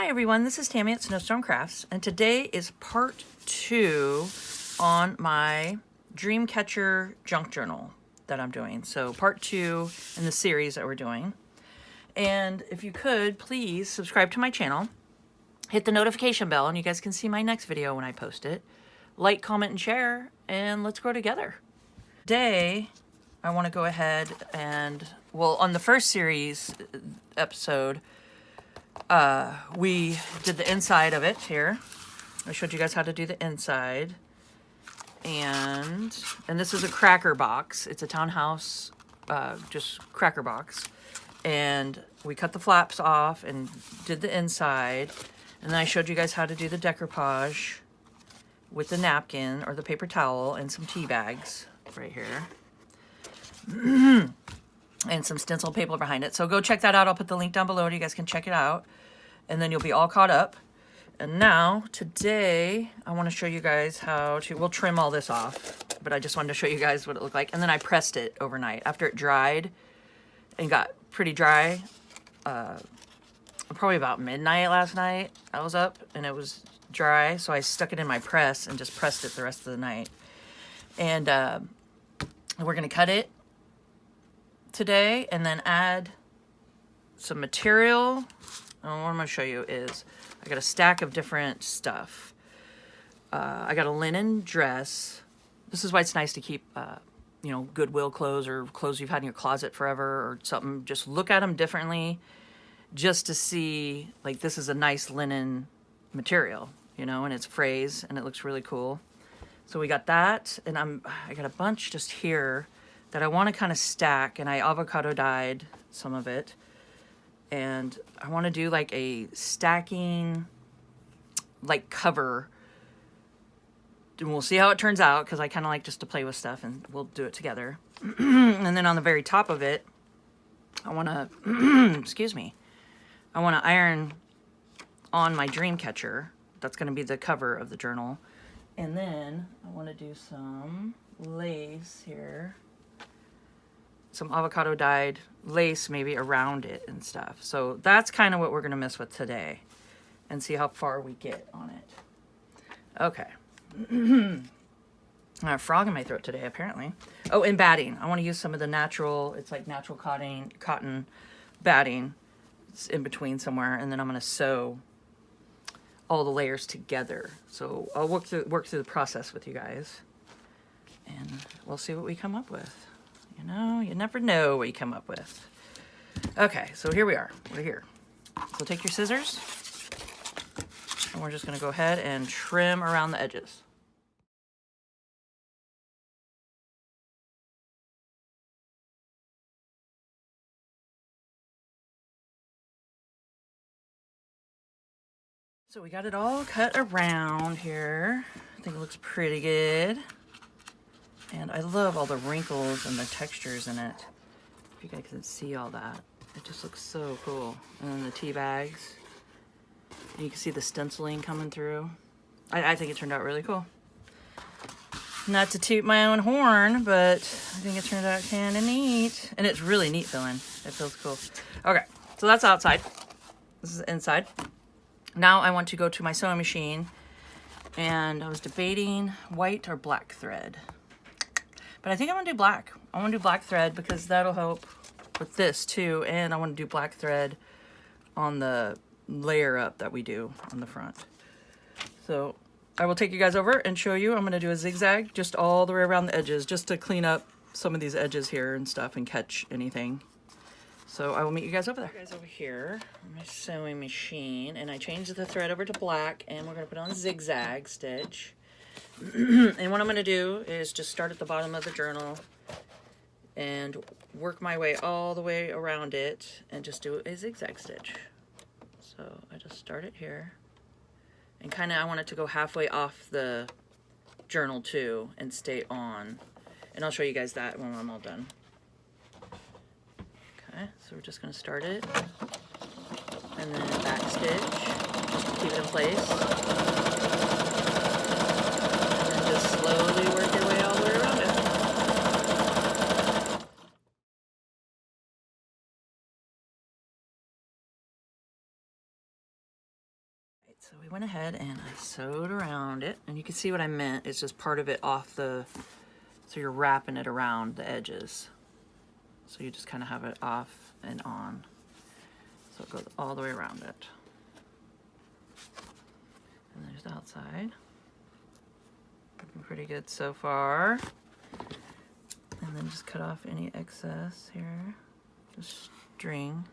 Hi everyone, this is Tammy at Snowstorm Crafts, and today is part 2 on my Dreamcatcher junk journal that I'm doing. So part 2 in the series that we're doing. And if you could, please subscribe to my channel, hit the notification bell, and you guys can see my next video when I post it. Like, comment, and share, and let's grow together. Today, I want to go ahead and, well, on the first series episode, we did the inside of it here. I showed you guys how to do the inside. And this is a cracker box. It's a townhouse, just cracker box. And we cut the flaps off and did the inside. And then I showed you guys how to do the decoupage with the napkin or the paper towel and some tea bags right here. And some stencil paper behind it. So go check that out. I'll put the link down below. You guys can check it out. And then you'll be all caught up. And now, today, I want to show you guys how to, we'll trim all this off. But I just wanted to show you guys what it looked like. And then I pressed it overnight. After it dried and got pretty dry, probably about midnight last night, I was up and it was dry. So I stuck it in my press and just pressed it the rest of the night. And we're going to cut it today and then add some material. What I'm going to show you is I got a stack of different stuff. I got a linen dress. This is why it's nice to keep, you know, Goodwill clothes or clothes you've had in your closet forever or something. Just look at them differently just to see, like, this is a nice linen material, you know, and it's phrase and it looks really cool. So we got that, and I got a bunch just here that I want to kind of stack, and I avocado dyed some of it. And I want to do like a stacking, like, cover. And we'll see how it turns out, because I kind of like just to play with stuff, and we'll do it together. And then on the very top of it, I want to, excuse me, I want to iron on my Dreamcatcher. That's going to be the cover of the journal. And then I want to do some lace here. Some avocado dyed lace maybe around it and stuff. So that's kind of what we're going to mess with today and see how far we get on it. Okay. I have a frog in my throat today, apparently. Oh, and batting. I want to use some of the natural, it's like natural cotton batting. It's in between somewhere, and then I'm going to sew all the layers together. So I'll work through the process with you guys, and we'll see what we come up with. You know, you never know what you come up with. Okay, so here we are. We're here. So take your scissors, and we're just going to go ahead and trim around the edges. So we got it all cut around here. I think it looks pretty good. And I love all the wrinkles and the textures in it. If you guys can see all that. It just looks so cool. And then the tea bags. And you can see the stenciling coming through. I think it turned out really cool. Not to toot my own horn, but I think it turned out kind of neat. And it's really neat feeling. It feels cool. Okay, so that's outside. This is inside. Now I want to go to my sewing machine. And I was debating white or black thread. But I think I want to do black. I want to do black thread because that'll help with this too. And I want to do black thread on the layer up that we do on the front. So I will take you guys over and show you. I'm going to do a zigzag just all the way around the edges just to clean up some of these edges here and stuff and catch anything. So I will meet you guys over there. Guys, over here on my sewing machine, and I changed the thread over to black, and we're going to put on a zigzag stitch. And what I'm going to do is just start at the bottom of the journal and work my way all the way around it and just do a zigzag stitch. So I just start it here, and kind of I want it to go halfway off the journal too and stay on. And I'll show you guys that when I'm all done. Okay, so we're just going to start it and then back stitch just to keep it in place. Slowly work your way all the way around it. So we went ahead and I sewed around it, and you can see what I meant. It's just part of it off the, so you're wrapping it around the edges. So you just kind of have it off and on. So it goes all the way around it. And there's the outside. Looking pretty good so far. And then just cut off any excess here. Just string.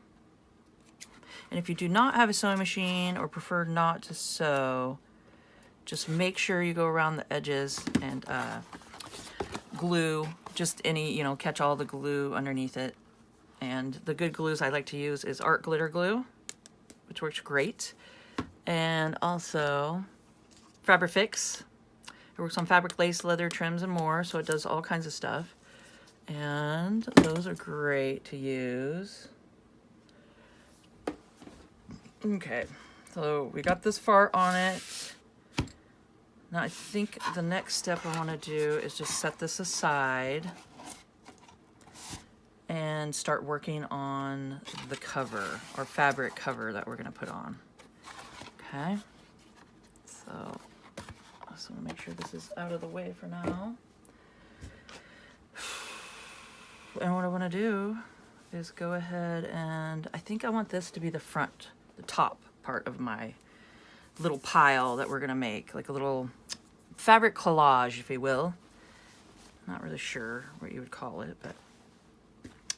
And if you do not have a sewing machine or prefer not to sew, just make sure you go around the edges and glue just any, you know, catch all the glue underneath it. And the good glues I like to use is art glitter glue, which works great. And also Fabrifix. It works on fabric, lace, leather, trims, and more, so it does all kinds of stuff. And those are great to use. Okay, so we got this far on it. Now I think the next step I want to do is just set this aside and start working on the cover, or fabric cover that we're going to put on. Okay, so I just want to make sure this is out of the way for now. And what I want to do is go ahead and I think I want this to be the front, the top part of my little pile that we're going to make, like a little fabric collage, if you will. Not really sure what you would call it, but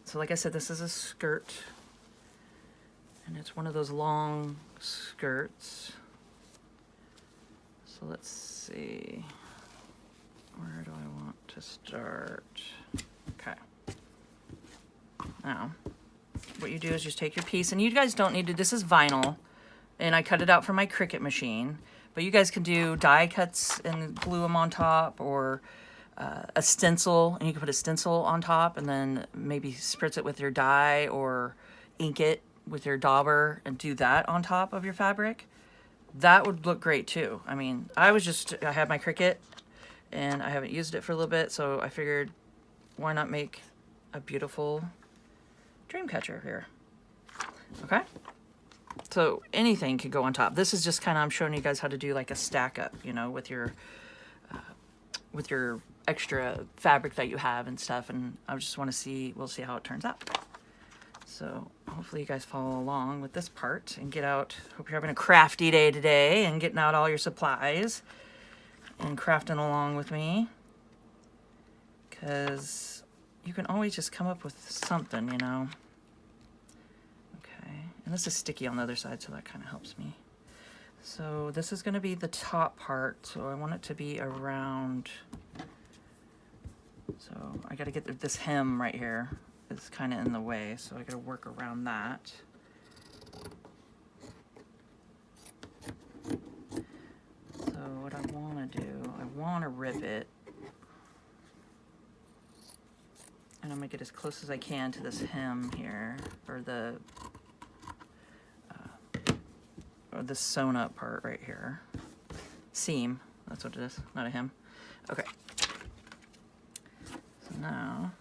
so like I said, this is a skirt, and it's one of those long skirts. So let's see, where do I want to start? Okay. Now, what you do is just take your piece, and you guys don't need to, this is vinyl, and I cut it out from my Cricut machine, but you guys can do die cuts and glue them on top, or a stencil, and you can put a stencil on top and then maybe spritz it with your dye or ink it with your dauber and do that on top of your fabric. That would look great too. I mean, I had my Cricut and I haven't used it for a little bit, so I figured why not make a beautiful dream catcher here. Okay, so anything could go on top. This is just kind of, I'm showing you guys how to do like a stack up, you know, with your extra fabric that you have and stuff, and I just want to see, we'll see how it turns out. So hopefully you guys follow along with this part and get out. Hope you're having a crafty day today and getting out all your supplies and crafting along with me, because you can always just come up with something, you know. Okay, and this is sticky on the other side, so that kind of helps me. So this is going to be the top part, so I want it to be around, so I got to get this hem right here. It's kind of in the way, so I got to work around that. So what I want to do, I want to rip it, and I'm going to get as close as I can to this hem here, or the sewn up part right here. Seam, that's what it is, not a hem. Okay. So now,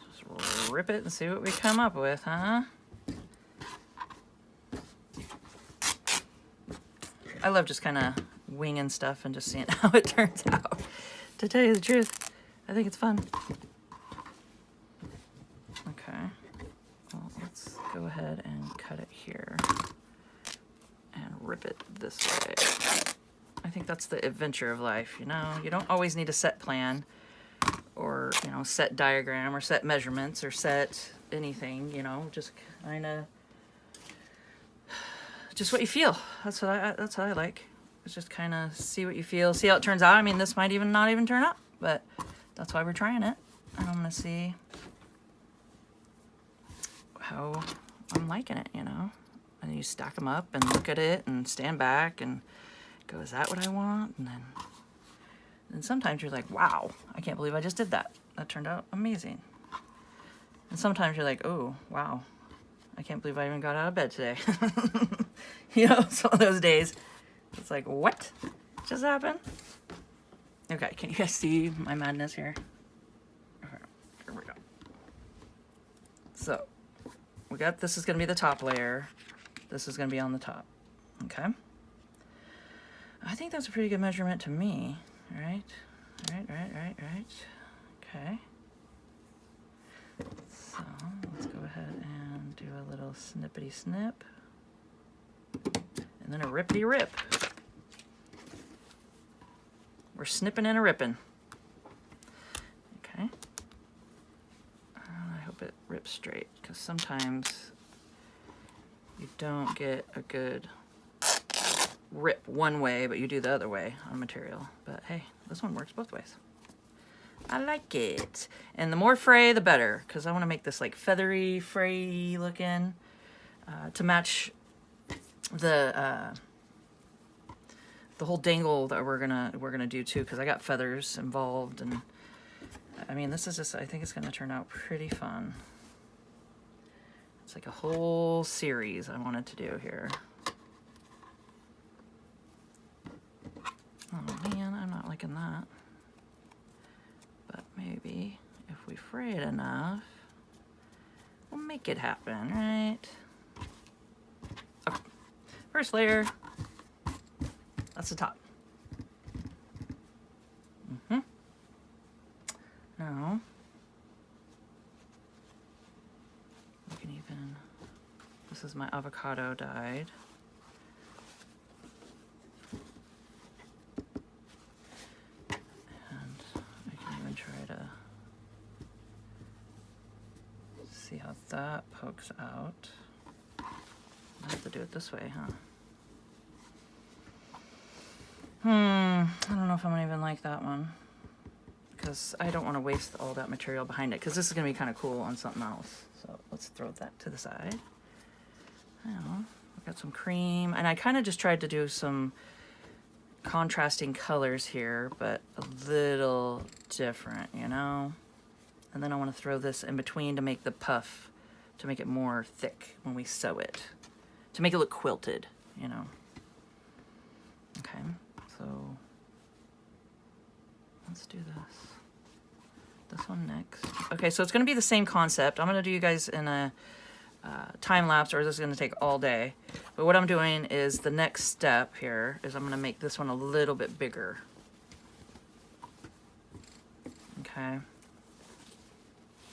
just rip it and see what we come up with, huh? I love just kind of winging stuff and just seeing how it turns out. To tell you the truth, I think it's fun. Okay, well, let's go ahead and cut it here and rip it this way. I think that's the adventure of life, you know? You don't always need a set plan or, you know, set diagram or set measurements or set anything, you know, just kind of, just what you feel. That's what I like. It's just kind of see what you feel, see how it turns out. I mean, this might even not even turn out, but that's why we're trying it. And I'm gonna see how I'm liking it, you know? And you stack them up and look at it and stand back and go, is that what I want? And then sometimes you're like, wow, I can't believe I just did that. That turned out amazing. And sometimes you're like, oh, wow, I can't believe I even got out of bed today. You know, some of those days. It's like, what just happened? Okay, can you guys see my madness here? Okay, here we go. So, we got, this is going to be the top layer. This is going to be on the top. Okay. I think that's a pretty good measurement to me. Right. Okay. So, let's go ahead and do a little snippety snip. And then a rippity rip. We're snipping and a ripping. Okay. I hope it rips straight, because sometimes you don't get a good rip one way, but you do the other way on material. But hey, this one works both ways. I like it. And the more fray, the better, because I want to make this like feathery, fray looking to match the whole dangle that we're gonna do too, because I got feathers involved. And I mean, this is just, I think it's gonna turn out pretty fun. It's like a whole series I wanted to do here. Oh man, I'm not liking that. But maybe if we fray it enough, we'll make it happen, right? Okay. First layer, that's the top. Now, we can even, this is my avocado dyed. And I can even try to see how that pokes out. I have to do it this way, huh? I don't know if I'm gonna even like that one, because I don't want to waste all that material behind it, because this is gonna be kind of cool on something else. So let's throw that to the side. Now, I've got some cream, and I kind of just tried to do some contrasting colors here, but a little different, you know? And then I want to throw this in between to make the puff, to make it more thick when we sew it, to make it look quilted, you know? Okay, so let's do this one next. Okay, so it's going to be the same concept. I'm going to do you guys in a time lapse, or this is going to take all day. But what I'm doing is, the next step here is I'm going to make this one a little bit bigger. Okay.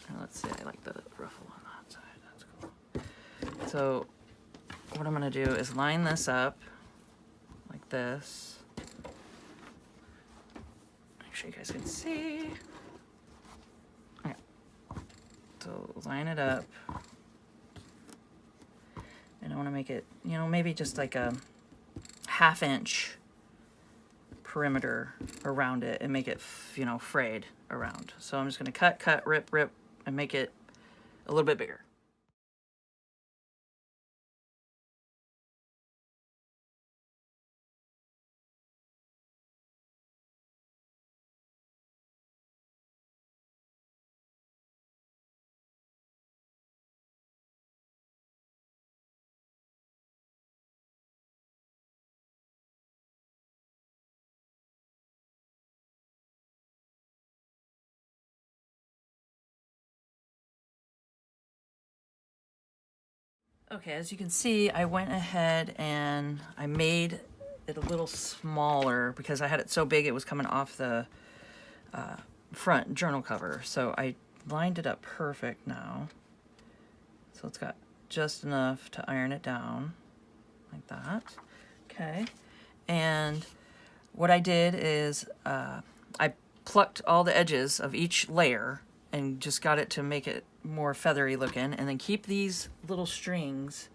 And let's see, I like the ruffle on that side. That's cool. So what I'm going to do is line this up like this. Make sure you guys can see. Okay. So line it up. And I want to make it, you know, maybe just like a 1/2 inch perimeter around it, and make it, you know, frayed around. So I'm just going to cut, rip, and make it a little bit bigger. Okay, as you can see, I went ahead and I made it a little smaller because I had it so big it was coming off the front journal cover. So I lined it up perfect now. So it's got just enough to iron it down like that. Okay, and what I did is I plucked all the edges of each layer and just got it to make it more feathery looking, and then keep these little strings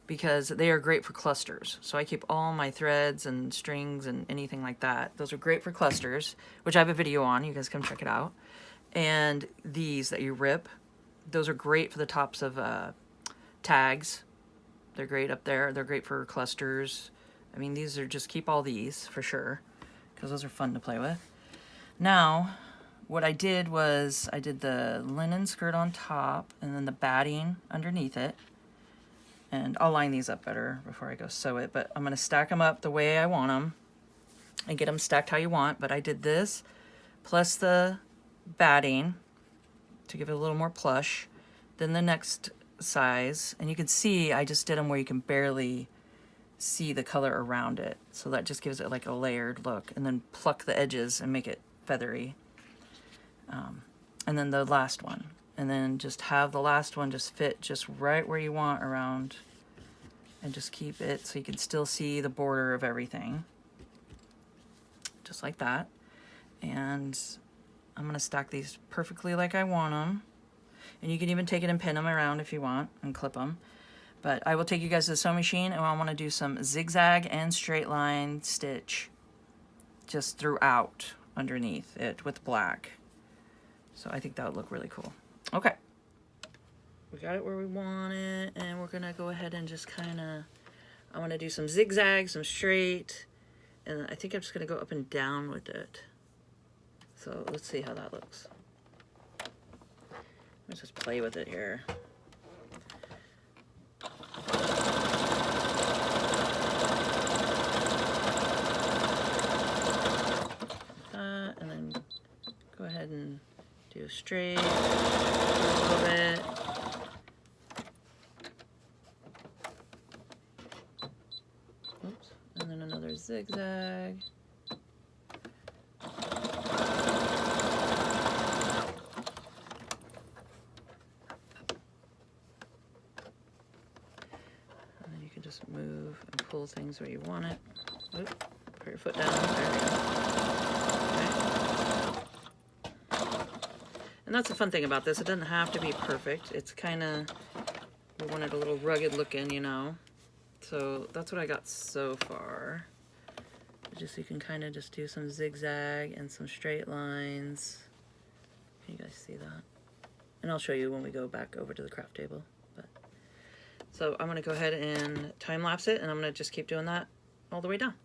because they are great for clusters. So I keep all my threads and strings and anything like that. Those are great for clusters, which I have a video on. You guys come check it out. And these that you rip, those are great for the tops of tags. They're great up there. They're great for clusters. I mean, these are just, keep all these for sure, because those are fun to play with. Now, what I did was I did the linen skirt on top and then the batting underneath it. And I'll line these up better before I go sew it, but I'm going to stack them up the way I want them. and get them stacked how you want. But I did this plus the batting to give it a little more plush. Then the next size, and you can see I just did them where you can barely see the color around it. So that just gives it like a layered look. And then pluck the edges and make it feathery. And then the last one. And then just have the last one just fit just right where you want around, and just keep it so you can still see the border of everything. Just like that. And I'm gonna stack these perfectly like I want them. And you can even take it and pin them around if you want and clip them. But I will take you guys to the sewing machine, and I want to do some zigzag and straight line stitch just throughout underneath it with black. So I think that would look really cool. Okay. We got it where we want it, and we're gonna go ahead and just kind of, I want to do some zigzag, some straight, and I think I'm just gonna go up and down with it. So let's see how that looks. Let's just play with it here. That, and then go ahead and do straight a little bit. Oops. And then another zigzag. Just move and pull things where you want it. Oop, put your foot down. There we go. Okay. And that's the fun thing about this. It doesn't have to be perfect. It's kind of, we want it a little rugged looking, you know. So that's what I got so far. Just you can kind of just do some zigzag and some straight lines. Can you guys see that? And I'll show you when we go back over to the craft table. So I'm gonna go ahead and time lapse it, and I'm gonna just keep doing that all the way down.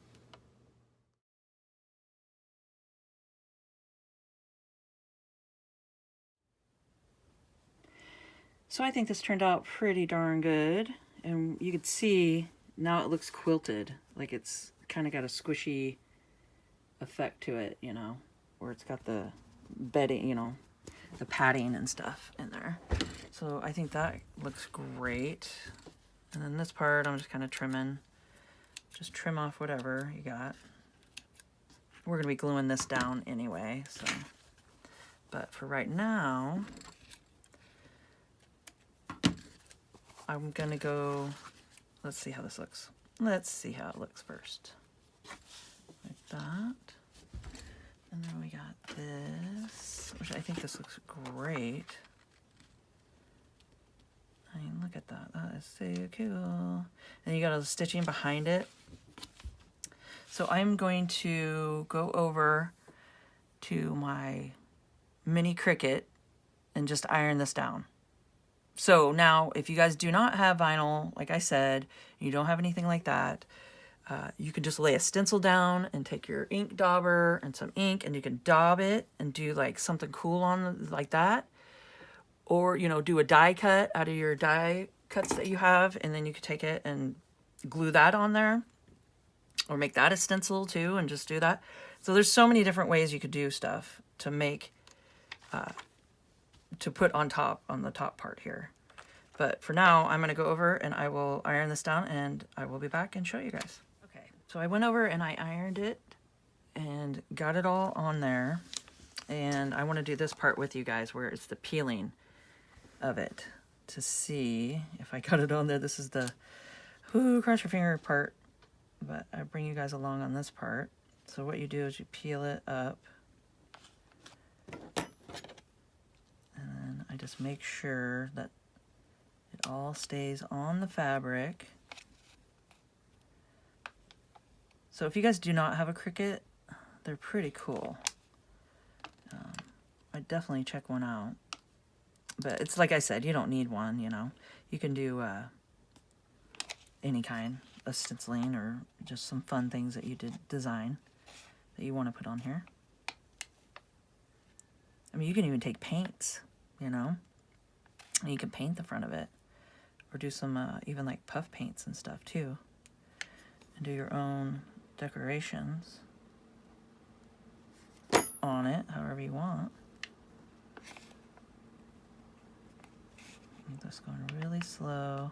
So I think this turned out pretty darn good. And you can see now it looks quilted, like it's kind of got a squishy effect to it, you know, where it's got the bedding, you know, the padding and stuff in there. So I think that looks great. And then this part, I'm just kind of trimming. Just trim off whatever you got. We're gonna be gluing this down anyway, so. But for right now, I'm gonna go, let's see how this looks. Let's see how it looks first. Like that. And then we got this, which I think this looks great. I mean, look at that. That is so cool. And you got a stitching behind it. So I'm going to go over to my mini Cricut and just iron this down. So now, if you guys do not have vinyl, like I said, you don't have anything like that, you can just lay a stencil down and take your ink dauber and some ink, and you can daub it and do like something cool on like that. Or, you know, do a die cut out of your die cuts that you have, and then you could take it and glue that on there. Or make that a stencil too, and just do that. So there's so many different ways you could do stuff to make, to put on top, on the top part here. But for now, I'm gonna go over and I will iron this down, and I will be back and show you guys. Okay, so I went over and I ironed it and got it all on there. And I wanna do this part with you guys where it's the peeling of it to see if I got it on there. This is the cross your finger part, but I bring you guys along on this part. So what you do is you peel it up, and then I just make sure that it all stays on the fabric. So if you guys do not have a Cricut, they're pretty cool. I definitely check one out. But it's like I said, you don't need one, you know. You can do any kind of stenciling or just some fun things that you did design that you want to put on here. I mean, you can even take paints, you know. And you can paint the front of it. Or do some even like puff paints and stuff too. And do your own decorations. on it however you want. I'm just going really slow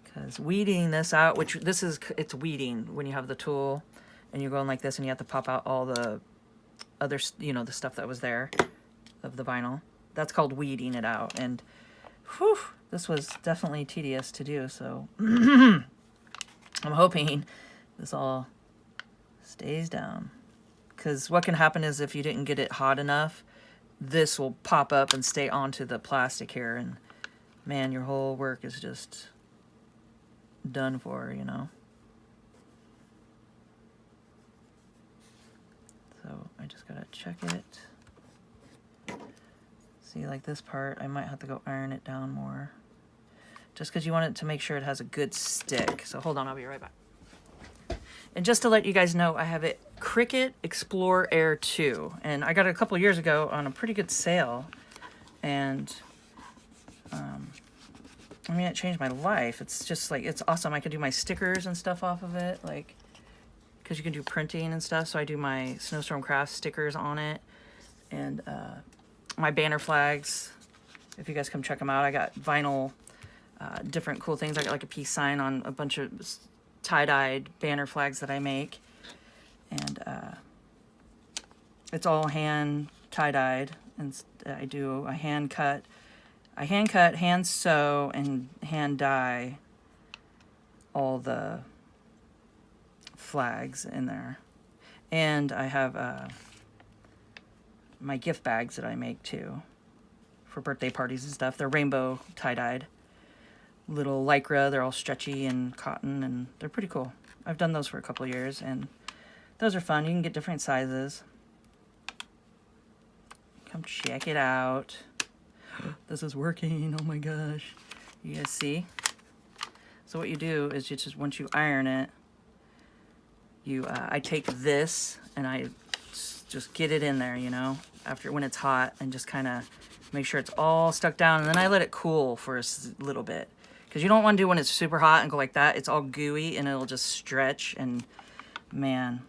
because weeding this out, which it's weeding when you have the tool and you're going like this and you have to pop out all the other, you know, the stuff that was there of the vinyl. That's called weeding it out. And whew, this was definitely tedious to do. So I'm hoping this all stays down. Because what can happen is if you didn't get it hot enough, this will pop up and stay onto the plastic here. And man, your whole work is just done for, you know. So I just gotta check it. See, like this part, I might have to go iron it down more. Just because you want it to make sure it has a good stick. So hold on, I'll be right back. And just to let you guys know, I have it Cricut Explore Air 2. And I got it a couple years ago on a pretty good sale. And, I mean, it changed my life. It's just like, it's awesome. I can do my stickers and stuff off of it. Like, because you can do printing and stuff. So I do my Snowstorm Crafts stickers on it. And my banner flags. If you guys come check them out, I got vinyl, different cool things. I got like a peace sign on a bunch of tie-dyed banner flags that I make. And it's all hand tie-dyed. And I do a hand cut, hand sew, and hand dye all the flags in there. And I have my gift bags that I make too for birthday parties and stuff. They're rainbow tie-dyed. Little lycra, they're all stretchy and cotton, and they're pretty cool. I've done those for a couple of years, and those are fun. You can get different sizes. Come check it out. This is working. Oh my gosh. You guys see? So what you do is you just, once you iron it, you I take this and I just get it in there, you know, after when it's hot, and just kind of make sure it's all stuck down, and then I let it cool for a little bit. Because you don't want to do when it's super hot and go like that. It's all gooey and it'll just stretch. And man,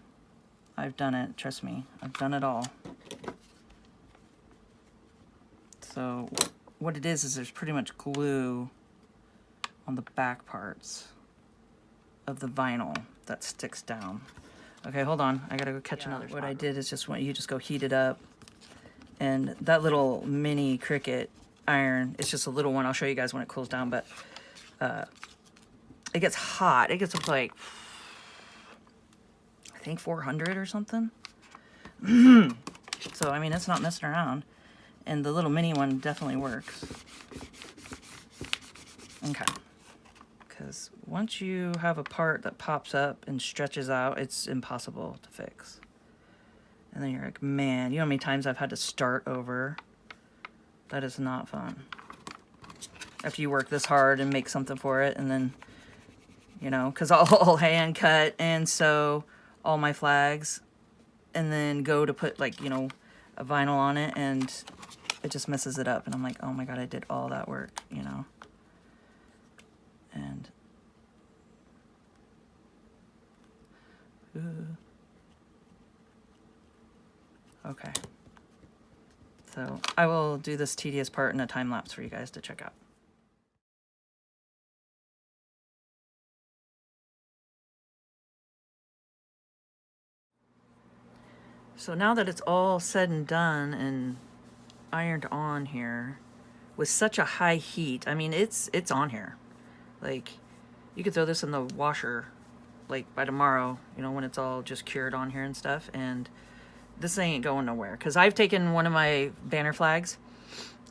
I've done it. Trust me, I've done it all. So what it is there's pretty much glue on the back parts of the vinyl that sticks down. Okay, hold on. I gotta go catch another spot. What I did is you just go heat it up. And that little mini Cricut iron, it's just a little one. I'll show you guys when it cools down, but it gets hot. It gets up like, I think 400 or something. So, I mean, it's not messing around. And the little mini one definitely works. Okay. Because once you have a part that pops up and stretches out, it's impossible to fix. And then you're like, man, you know how many times I've had to start over? That is not fun. After you work this hard and make something for it, and then, you know, because I'll hand cut and sew all my flags, and then go to put, like, you know, a vinyl on it, and it just messes it up. And I'm like, oh my God, I did all that work, you know. And okay. So I will do this tedious part in a time lapse for you guys to check out. So now that it's all said and done and ironed on here with such a high heat, I mean, it's on here. Like, you could throw this in the washer, like, by tomorrow, you know, when it's all just cured on here and stuff, and this ain't going nowhere. Because I've taken one of my banner flags,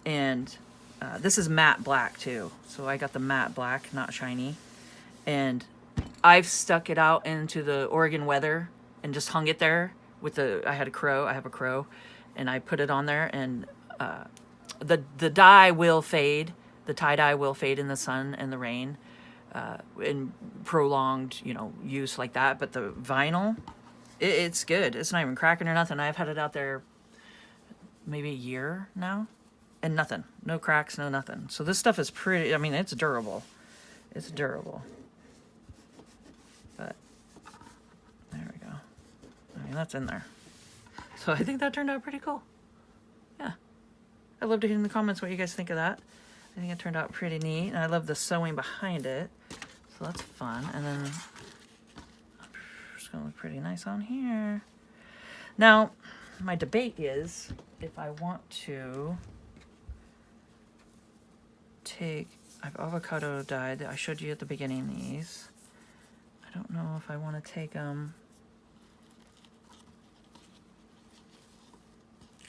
and this is matte black, too. So I got the matte black, not shiny. And I've stuck it out into the Oregon weather and just hung it there with I have a crow, and I put it on there, and the dye will fade. The tie-dye will fade in the sun and the rain, in prolonged, you know, use like that. But the vinyl, it's good. It's not even cracking or nothing. I've had it out there maybe a year now, and nothing. No cracks, no nothing. So this stuff is pretty, I mean, it's durable. It's durable. But there we go. I mean, that's in there. So I think that turned out pretty cool. Yeah. I'd love to hear in the comments what you guys think of that. I think it turned out pretty neat, and I love the sewing behind it. So that's fun. And then it's gonna look pretty nice on here. Now, my debate is if I want to take, I've avocado dyed. I showed you at the beginning these. I don't know if I want to take them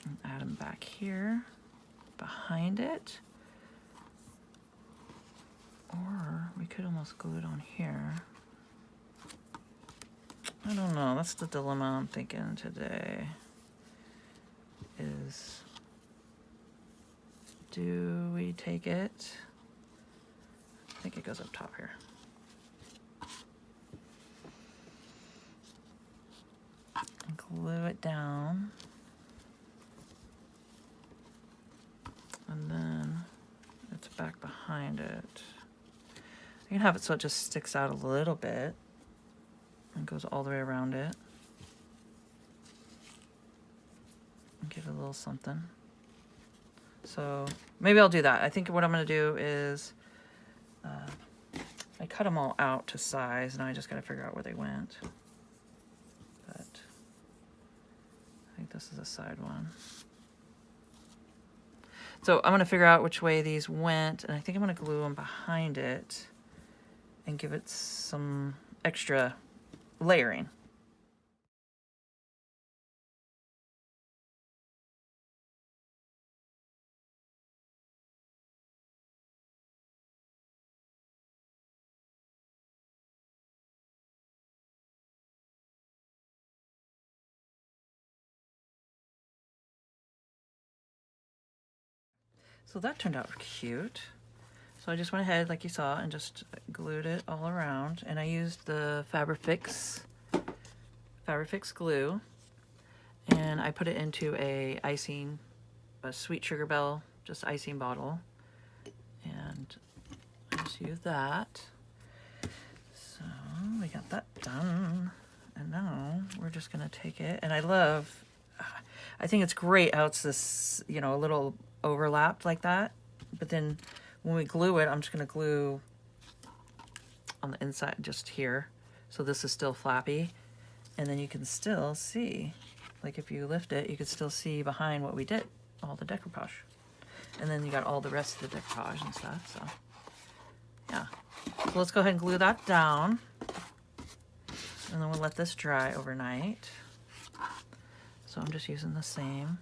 and add them back here behind it. Or we could almost glue it on here. I don't know. That's the dilemma I'm thinking today. Is do we take it? I think it goes up top here. And glue it down. And then it's back behind it. You can have it so it just sticks out a little bit and goes all the way around it. And give it a little something. So maybe I'll do that. I think what I'm going to do is I cut them all out to size. Now I just got to figure out where they went. But I think this is a side one. So I'm going to figure out which way these went, and I think I'm going to glue them behind it and give it some extra layering. So that turned out cute. So I just went ahead, like you saw, and just glued it all around. And I used the Fabrifix glue. And I put it into a sweet sugar bell, just icing bottle. And I just used that. So we got that done. And now we're just gonna take it. And I think it's great how it's this, you know, a little overlapped like that. But then when we glue it, I'm just gonna glue on the inside just here. So this is still flappy. And then you can still see, like if you lift it, you can still see behind what we did, all the decoupage. And then you got all the rest of the decoupage and stuff, so yeah. So let's go ahead and glue that down. And then we'll let this dry overnight. So I'm just using the same.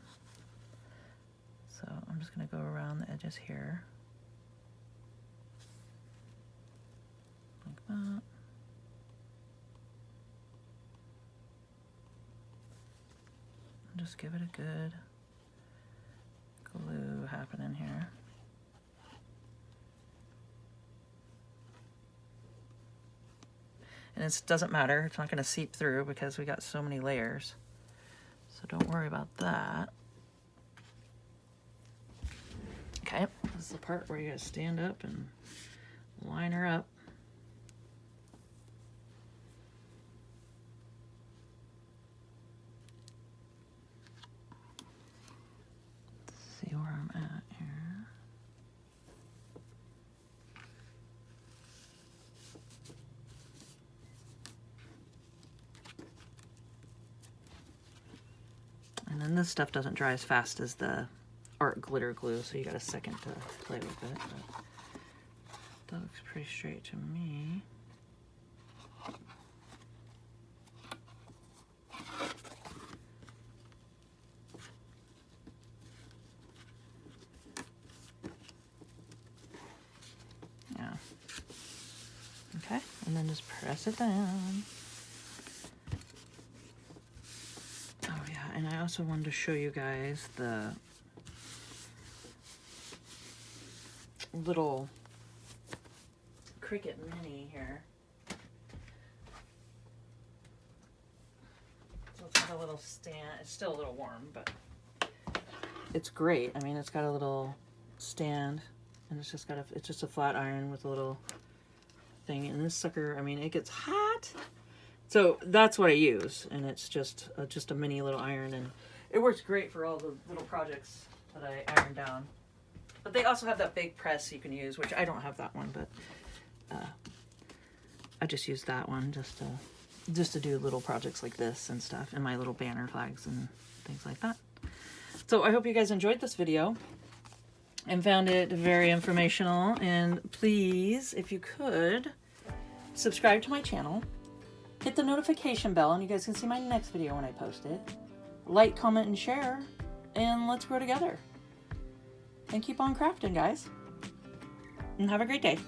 So I'm just gonna go around the edges here. Like that. And just give it a good glue happening here. And it doesn't matter, it's not gonna seep through because we got so many layers. So don't worry about that. Okay, this is the part where you gotta stand up and line her up. Let's see where I'm at here. And then this stuff doesn't dry as fast as the art glitter glue, so you got a second to play with it. But that looks pretty straight to me. Yeah. Okay, and then just press it down. Oh yeah, and I also wanted to show you guys the little Cricut Mini here. So it's got a little stand. It's still a little warm, but it's great. I mean, it's got a little stand, and it's just a flat iron with a little thing. And this sucker, I mean, it gets hot. So that's what I use, and it's just a mini little iron, and It works great for all the little projects that I iron down. But they also have that big press you can use, which I don't have that one, but I just use that one just to do little projects like this and stuff, and my little banner flags and things like that. So I hope you guys enjoyed this video and found it very informational. And please, if you could, subscribe to my channel, hit the notification bell, and you guys can see my next video when I post it. Like, comment, and share, and let's grow together. And keep on crafting, guys. And have a great day.